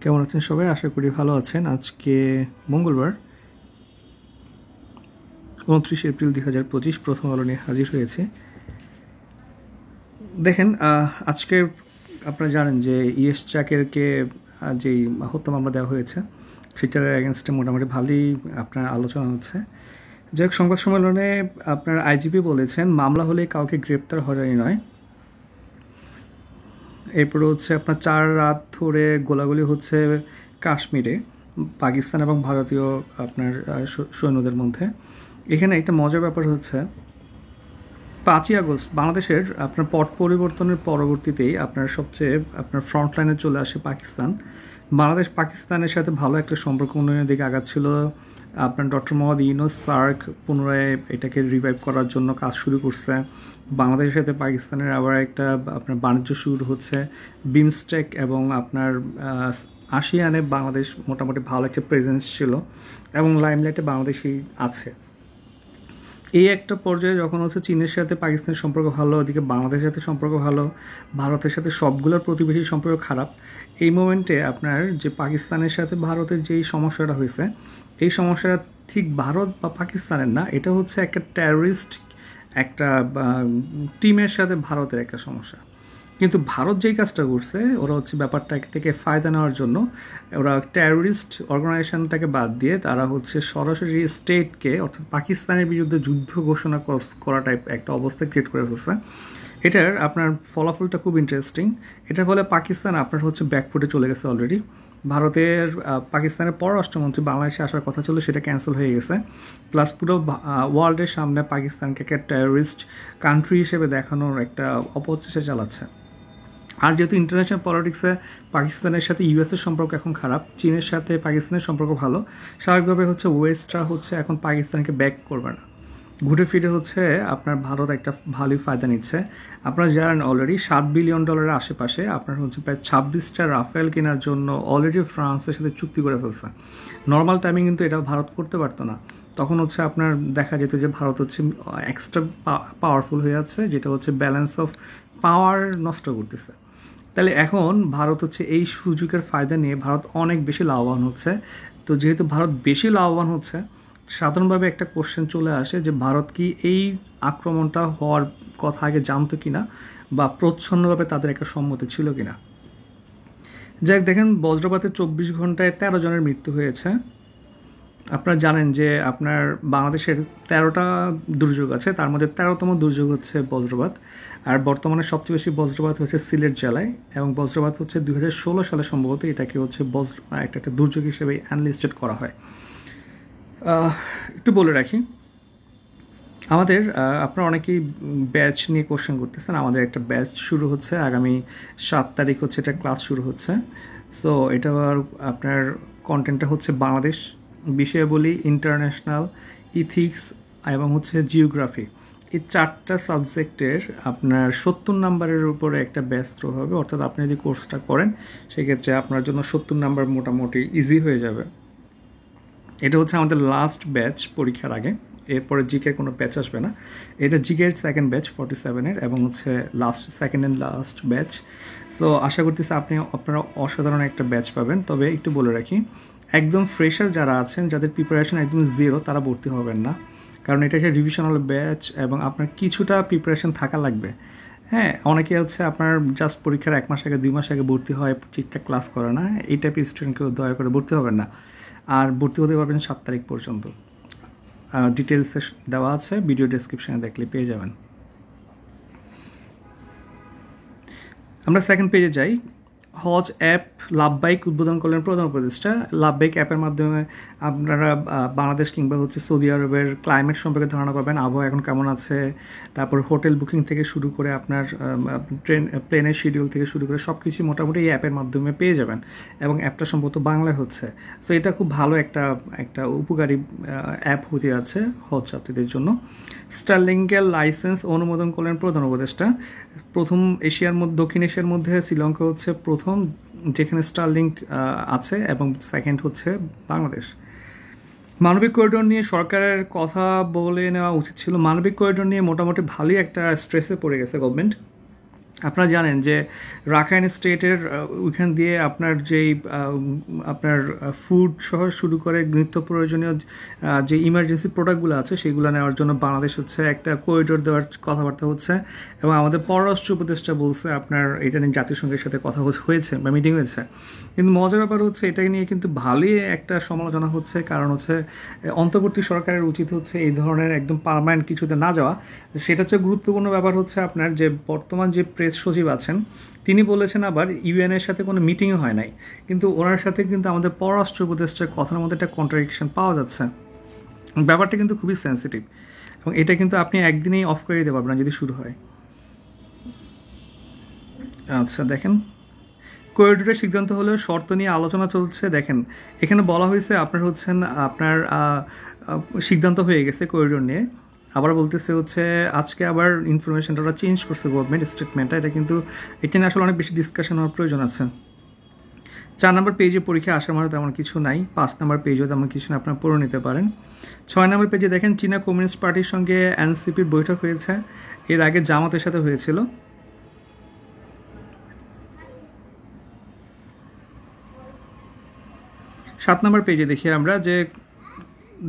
কেমন আছেন সবাই? আশা করি ভালো আছেন। আজকে মঙ্গলবার 29 এপ্রিল 2025 প্রথম আলো নিয়ে হাজির হয়েছে। দেখেন, আজকে আপনারা জানেন যে ইএস চাকেরকে যেই হত্যা মামলা দেওয়া হয়েছে সেটার এগেনস্টে মোটামুটি ভালোই আপনার আলোচনা হচ্ছে। যাই হোক, সংবাদ সম্মেলনে আপনার আইজিপি বলেছেন মামলা হলে কাউকে গ্রেপ্তার হয়রানি নয়। এরপরে হচ্ছে আপনার 4 রাত ধরে গোলাগুলি হচ্ছে কাশ্মীরে, পাকিস্তান এবং ভারতীয় আপনার সৈন্যদের মধ্যে। এখানে একটা মজার ব্যাপার হচ্ছে 5ই আগস্ট বাংলাদেশের আপনার পট পরিবর্তনের পরবর্তীতেই আপনার সবচেয়ে আপনার ফ্রন্ট লাইনে চলে আসে পাকিস্তান। বাংলাদেশ পাকিস্তানের সাথে ভালো একটা সম্পর্ক উন্নয়নের দিকে আগাচ্ছিল। আপনার ডক্টর মোহাম্মদ ইউনূস সার্ক পুনরায় এটাকে রিভাইভ করার জন্য কাজ শুরু করছে। বাংলাদেশের সাথে পাকিস্তানের আবার একটা আপনার বাণিজ্য শুরু হচ্ছে বিমস্টেক, এবং আপনার আসিয়ানে বাংলাদেশ মোটামুটি ভালো একটা প্রেজেন্স ছিল এবং লাইমলাইটে বাংলাদেশই আছে। এই একটা পর্যায়ে যখন হচ্ছে চীনের সাথে পাকিস্তানের সম্পর্ক ভালো, ওদিকে বাংলাদেশের সাথে সম্পর্ক ভালো, ভারতের সাথে সবগুলোর প্রতিবেশী সম্পর্ক খারাপ, এই মোমেন্টে আপনার যে পাকিস্তানের সাথে ভারতের যেই সমস্যাটা হয়েছে, এই সমস্যাটা ঠিক ভারত বা পাকিস্তানের না, এটা হচ্ছে একটা টেররিস্ট একটা টিমের সাথে ভারতের একটা সমস্যা। কিন্তু ভারত যেই কাজটা করছে, ওরা হচ্ছে ব্যাপারটা থেকে ফায়দা নেওয়ার জন্য ওরা টেররিস্ট অর্গানাইজেশনটাকে বাদ দিয়ে তারা হচ্ছে সরাসরি স্টেটকে অর্থাৎ পাকিস্তানের বিরুদ্ধে যুদ্ধ ঘোষণা করা টাইপ একটা অবস্থা ক্রিয়েট করে ফেলছে। এটার আপনার ফলাফলটা খুব ইন্টারেস্টিং। এটার ফলে পাকিস্তান আপনার হচ্ছে ব্যাকফুটে চলে গেছে অলরেডি। ভারতের পাকিস্তানের পররাষ্ট্রমন্ত্রী বাংলাদেশে আসার কথা ছিল, সেটা ক্যান্সেল হয়ে গেছে। প্লাস পুরো ওয়ার্ল্ডের সামনে পাকিস্তানকে একটা টেররিস্ট কান্ট্রি হিসেবে দেখানোর একটা অপচেষ্টা চালাচ্ছে। আর যেহেতু ইন্টারন্যাশনাল পলিটিক্সে পাকিস্তানের সাথে ইউএসের সম্পর্ক এখন খারাপ, চীনের সাথে পাকিস্তানের সম্পর্ক ভালো, স্বাভাবিকভাবে হচ্ছে ওয়েস্টরা হচ্ছে এখন পাকিস্তানকে ব্যাক করবে না। ঘুরে ফিরে হচ্ছে আপনার ভারত একটা ভালোই ফায়দা নিচ্ছে। আপনারা জানেন অলরেডি $7 বিলিয়ন আশেপাশে আপনার হচ্ছে প্রায় 26টা রাফেল কেনার জন্য অলরেডি ফ্রান্সের সাথে চুক্তি করে ফেলছে। নর্মাল টাইমে কিন্তু এটা ভারত করতে পারতো না। তখন হচ্ছে আপনার দেখা যেত যে ভারত হচ্ছে এক্সট্রা পাওয়ারফুল হয়ে যাচ্ছে, যেটা হচ্ছে ব্যালেন্স অফ পাওয়ার নষ্ট করতেছে। তাহলে এখন ভারত হচ্ছে এই সুযোগের ফায়দা নিয়ে ভারত অনেক বেশি লাভবান হচ্ছে। তো যেহেতু ভারত বেশি লাভবান হচ্ছে, সাধারণভাবে একটা কোশ্চেন চলে আসে যে ভারত কি এই আক্রমণটা হওয়ার কথা আগে জানতো কিনা, বা প্রচ্ছন্নভাবে তাদের একটা সম্মতি ছিল কিনা। যাই দেখেন, বজ্রপাতে 24 ঘন্টায় 13 জনের মৃত্যু হয়েছে। আপনারা জানেন যে আপনার বাংলাদেশের 13টা দুর্যোগ আছে, তার মধ্যে 13তম দুর্যোগ হচ্ছে বজ্রপাত। আর বর্তমানে সবচেয়ে বেশি বজ্রপাত হচ্ছে সিলেট জেলায়, এবং বজ্রপাত হচ্ছে 2016 সালে সম্ভবত এটাকে হচ্ছে একটা দুর্যোগ হিসেবে অ্যানলিস্টেড করা হয়। একটু বলে রাখি, আমাদের আপনারা অনেকেই ব্যাচ নিয়ে কোশ্চেন করতেছেন। আমাদের একটা ব্যাচ শুরু হচ্ছে আগামী 7 তারিখ হচ্ছে এটা ক্লাস শুরু হচ্ছে। সো এটা আপনার কন্টেন্টটা হচ্ছে বাংলাদেশ বিষয়াবলী, ইন্টারন্যাশনাল, ইথিক্স এবং হচ্ছে জিওগ্রাফি, এই 4টা সাবজেক্টের আপনার 70 নাম্বারের উপরে একটা ব্যাচ থ্রো হবে। অর্থাৎ আপনি যদি কোর্সটা করেন সেক্ষেত্রে আপনার জন্য 70 নাম্বার মোটামুটি ইজি হয়ে যাবে। এটা হচ্ছে আমাদের লাস্ট ব্যাচ পরীক্ষার আগে, এরপরে জিকের কোনো ব্যাচ আসবে না। এটা জিকের সেকেন্ড ব্যাচ 47-এর, এবং হচ্ছে second and last batch. So আশা করতেছি আপনারা অসাধারণ একটা ব্যাচ পাবেন। তবে একটু বলে রাখি, একদম ফ্রেশার যারা আছেন, যাদের প্রিপারেশন একদম জিরো, তারা ভর্তি হবেন না। কারণ এটা একটা রিভিশনাল ব্যাচ এবং আপনার কিছুটা প্রিপারেশন থাকা লাগবে। হ্যাঁ, অনেকে হচ্ছে আপনার জাস্ট পরীক্ষার 1 মাস আগে 2 মাস আগে ভর্তি হয়, ঠিকঠাক ক্লাস করে না। এই টাইপের স্টুডেন্টকেও দয়া করে ভর্তি হবেন না। আর ভর্তি হতে পারবেন 7 তারিখ পর্যন্ত। ডিটেলসে দেওয়া আছে, ভিডিও ডেসক্রিপশানে দেখলে পেয়ে যাবেন। আমরা সেকেন্ড পেজে যাই। হজ অ্যাপ লাভবাইক উদ্বোধন করলেন প্রধান উপদেষ্টা। লাভবাইক অ্যাপের মাধ্যমে আপনারা বাংলাদেশ কিংবা হচ্ছে সৌদি আরবের ক্লাইমেট সম্পর্কে ধারণা পাবেন, আবহাওয়া এখন কেমন আছে, তারপর হোটেল বুকিং থেকে শুরু করে আপনার প্লেনের শিডিউল থেকে শুরু করে সব কিছু মোটামুটি এই অ্যাপের মাধ্যমে পেয়ে যাবেন। এবং অ্যাপটা সম্ভবত বাংলায় হচ্ছে। সো এটা খুব ভালো একটা উপকারী অ্যাপ হতে আছে হজ যাত্রীদের জন্য। স্টারলিংকের লাইসেন্স অনুমোদন করলেন প্রধান উপদেষ্টা। প্রথম দক্ষিণ এশিয়ার মধ্যে শ্রীলঙ্কা হচ্ছে প্রথম যেখানে স্টারলিংক আছে, এবং সেকেন্ড হচ্ছে বাংলাদেশ। মানবিক করিডোর নিয়ে সরকারের কথা বলে নেওয়া উচিত ছিল। মানবিক করিডোর নিয়ে মোটামুটি ভালোই একটা স্ট্রেসে পড়ে গেছে গভর্নমেন্ট। আপনারা জানেন যে রাখাইন স্টেটের ওইখান দিয়ে আপনার যেই আপনার ফুড সহ শুরু করে নিত্য প্রয়োজনীয় যে ইমার্জেন্সি প্রোডাক্টগুলো আছে সেগুলো নেওয়ার জন্য বাংলাদেশ হচ্ছে একটা করিডোর দেওয়ার কথাবার্তা হচ্ছে, এবং আমাদের পররাষ্ট্র উপদেষ্টা বলছে আপনার এটা নিয়ে জাতিসংঘের সাথে কথা হয়েছে বা মিটিং হয়েছে। কিন্তু মজার ব্যাপার হচ্ছে এটা নিয়ে কিন্তু ভালোই একটা সমালোচনা হচ্ছে, কারণ হচ্ছে অন্তর্বর্তী সরকারের উচিত হচ্ছে এই ধরনের একদম পার্মানেন্ট কিছুতে না যাওয়া। সেটা হচ্ছে গুরুত্বপূর্ণ ব্যাপার হচ্ছে আপনার যে বর্তমান যে প্রেস সচিব আছেন তিনি বলেছেন আবার ইউএনের সাথে কোনো মিটিংও হয় নাই, কিন্তু ওনার সাথে কিন্তু আমাদের পররাষ্ট্র উপদেষ্টার কথার মধ্যে একটা কন্ট্রাডিকশন পাওয়া যাচ্ছে। ব্যাপারটা কিন্তু খুবই সেন্সিটিভ, এবং এটা কিন্তু আপনি একদিনেই অফ করে দিতে পারবেন না যদি শুরু হয়। আচ্ছা দেখেন, করিডোরের সিদ্ধান্ত হলেও শর্ত নিয়ে আলোচনা চলছে। দেখেন এখানে বলা হয়েছে আপনার হচ্ছেন আপনার সিদ্ধান্ত হয়ে গেছে করিডোর নিয়ে, আবার বলতেছে হচ্ছে আজকে আবার ইনফরমেশনটা ওরা চেঞ্জ করছে গভর্নমেন্ট স্টেটমেন্টটা। এটা কিন্তু এখানে আসলে অনেক বেশি ডিসকাশন হওয়ার প্রয়োজন আছে। 4 নম্বর পেজে পরীক্ষা আসার মতো তেমন কিছু নাই, 5 নম্বর পেজেও তেমন কিছু না, আপনারা পড়ে নিতে পারেন। 6 নম্বর পেজে দেখেন চীনা কমিউনিস্ট পার্টির সঙ্গে এনসিপির বৈঠক হয়েছে, এর আগে জামাতের সাথে হয়েছিল। 7 নম্বর পেজে দেখি আমরা যে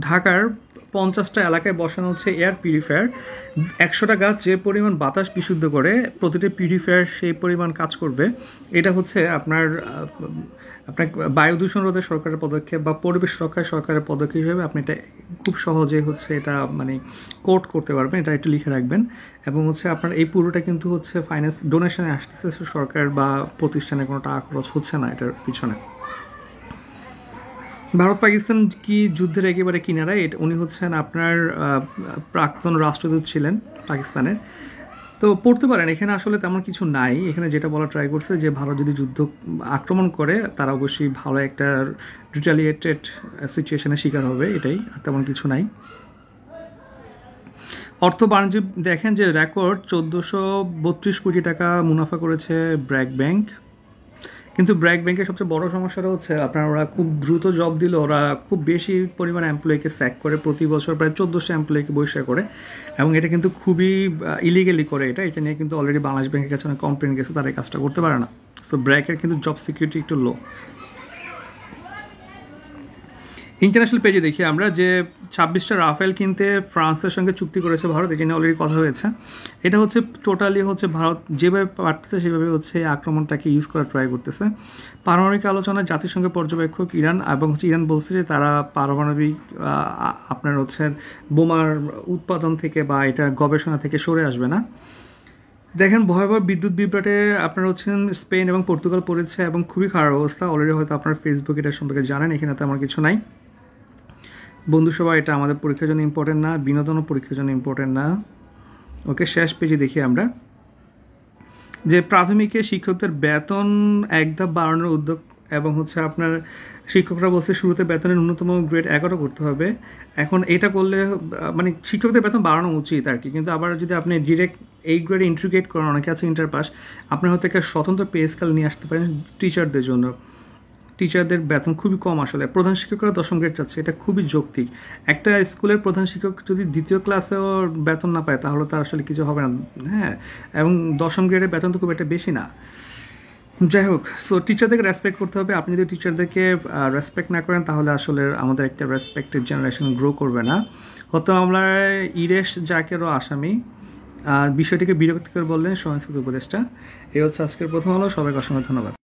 ঢাকার 50টা এলাকায় বসানো হচ্ছে এয়ার পিউরিফায়ার। 100টা গাছ যে পরিমাণ বাতাস বিশুদ্ধ করে প্রতিটি পিউরিফায়ার সেই পরিমাণ কাজ করবে। এটা হচ্ছে আপনার আপনার বায়ু দূষণ রোধে সরকারের পদক্ষেপ বা পরিবেশ রক্ষায় সরকারের পদক্ষেপ হিসেবে আপনি এটা খুব সহজে হচ্ছে এটা মানে কোট করতে পারবেন, এটা একটু লিখে রাখবেন। এবং হচ্ছে আপনার এই পুরোটা কিন্তু হচ্ছে ফাইন্যান্স ডোনেশনে আসতেছে, সরকার বা প্রতিষ্ঠানে কোনো টাকা খরচ হচ্ছে না এটার পিছনে। ভারত পাকিস্তান কি যুদ্ধের একেবারে কিনারায়, এটা উনি হচ্ছেন আপনার প্রাক্তন রাষ্ট্রদূত ছিলেন পাকিস্তানের। তো পড়তে পারেন, এখানে আসলে তেমন কিছু নাই। এখানে যেটা বলা ট্রাই করছে যে ভারত যদি যুদ্ধ আক্রমণ করে তারা অবশ্যই ভালো একটা রিটালিয়েটেড সিচুয়েশনের শিকার হবে, এটাই, আর তেমন কিছু নাই। অর্থ বাণিজ্য দেখেন যে রেকর্ড 1432 কোটি টাকা মুনাফা করেছে ব্র্যাক ব্যাংক। কিন্তু ব্র্যাক ব্যাংকের সবচেয়ে বড় সমস্যাটা হচ্ছে আপনার ওরা খুব দ্রুত জব দিল, ওরা খুব বেশি পরিমাণ এমপ্লয়িকে স্যাক করে, প্রতি বছর প্রায় 1400 এমপ্লয়িকে বহিষ্কার করে, এবং এটা কিন্তু খুবই ইলিগেলি করে। এটা নিয়ে কিন্তু অলরেডি বাংলাদেশ ব্যাংকের কাছে অনেক কমপ্লেন গেছে, তারা এই কাজটা করতে পারে না। সো ব্র্যাকের কিন্তু জব সিকিউরিটি একটু লো। ইন্টারন্যাশনাল পেজে দেখি আমরা যে 26টা রাফেল কিনতে ফ্রান্সের সঙ্গে চুক্তি করেছে ভারত, এটা নিয়ে অলরেডি কথা হয়েছে। এটা হচ্ছে টোটালি হচ্ছে ভারত যেভাবে পারতেছে সেভাবে হচ্ছে আক্রমণটাকে ইউজ করার ট্রাই করতেছে। পারমাণবিক আলোচনায় জাতিসংঘের পর্যবেক্ষক ইরান, এবং হচ্ছে ইরান বলছে যে তারা পারমাণবিক আপনার হচ্ছে বোমার উৎপাদন থেকে বা এটা গবেষণা থেকে সরে আসবে না। দেখেন ভয়াবহ বিদ্যুৎ বিভ্রাটে আপনার হচ্ছেন স্পেন এবং পর্তুগাল পড়েছে, এবং খুবই খারাপ অবস্থা। অলরেডি হয়তো আপনার ফেসবুক এটা সম্পর্কে জানেন, এখানে তেমন কিছু নাই। বন্ধুসভা, এটা আমাদের পরীক্ষার জন্য ইম্পর্টেন্ট না, বিনোদনও পরীক্ষার জন্য ইম্পর্টেন্ট না। ওকে, শেষ পেজে দেখি আমরা যে প্রাথমিকে শিক্ষকদের বেতন এক ধাপ বাড়ানোর উদ্যোগ, এবং হচ্ছে আপনার শিক্ষকরা বলছে শুরুতে বেতনের ন্যূনতম গ্রেড 11 করতে হবে। এখন এটা করলে মানে শিক্ষকদের বেতন বাড়ানো উচিত আর কি, কিন্তু আবার যদি আপনি ডিরেক্ট এই গ্রেডে ইন্ট্রিগেট করেন, অনেকে আছে ইন্টার পাস, আপনি হয়তো একটা স্বতন্ত্র পে স্কেল নিয়ে আসতে পারেন টিচারদের জন্য। টিচারদের বেতন খুবই কম আসলে, প্রধান শিক্ষকরা 10ম গ্রেড চাচ্ছে, এটা খুবই যৌক্তিক। একটা স্কুলের প্রধান শিক্ষক যদি 2য় ক্লাসেও বেতন না পায় তাহলে তার আসলে কিছু হবে না, হ্যাঁ। এবং 10ম গ্রেডের বেতন তো খুব একটা বেশি না। যাই হোক, সো টিচারদেরকে রেসপেক্ট করতে হবে। আপনি যদি টিচারদেরকে রেসপেক্ট না করেন তাহলে আসলে আমাদের একটা রেসপেক্টেড জেনারেশন গ্রো করবে না। হয়তো আমরা ইরেশ জাকেরও আসামি, বিষয়টিকে বিরক্তিকর বললেন সংস্কৃত উপদেষ্টা। এই হচ্ছে আজকের প্রথম আলো। সবাইকে অসংখ্য ধন্যবাদ।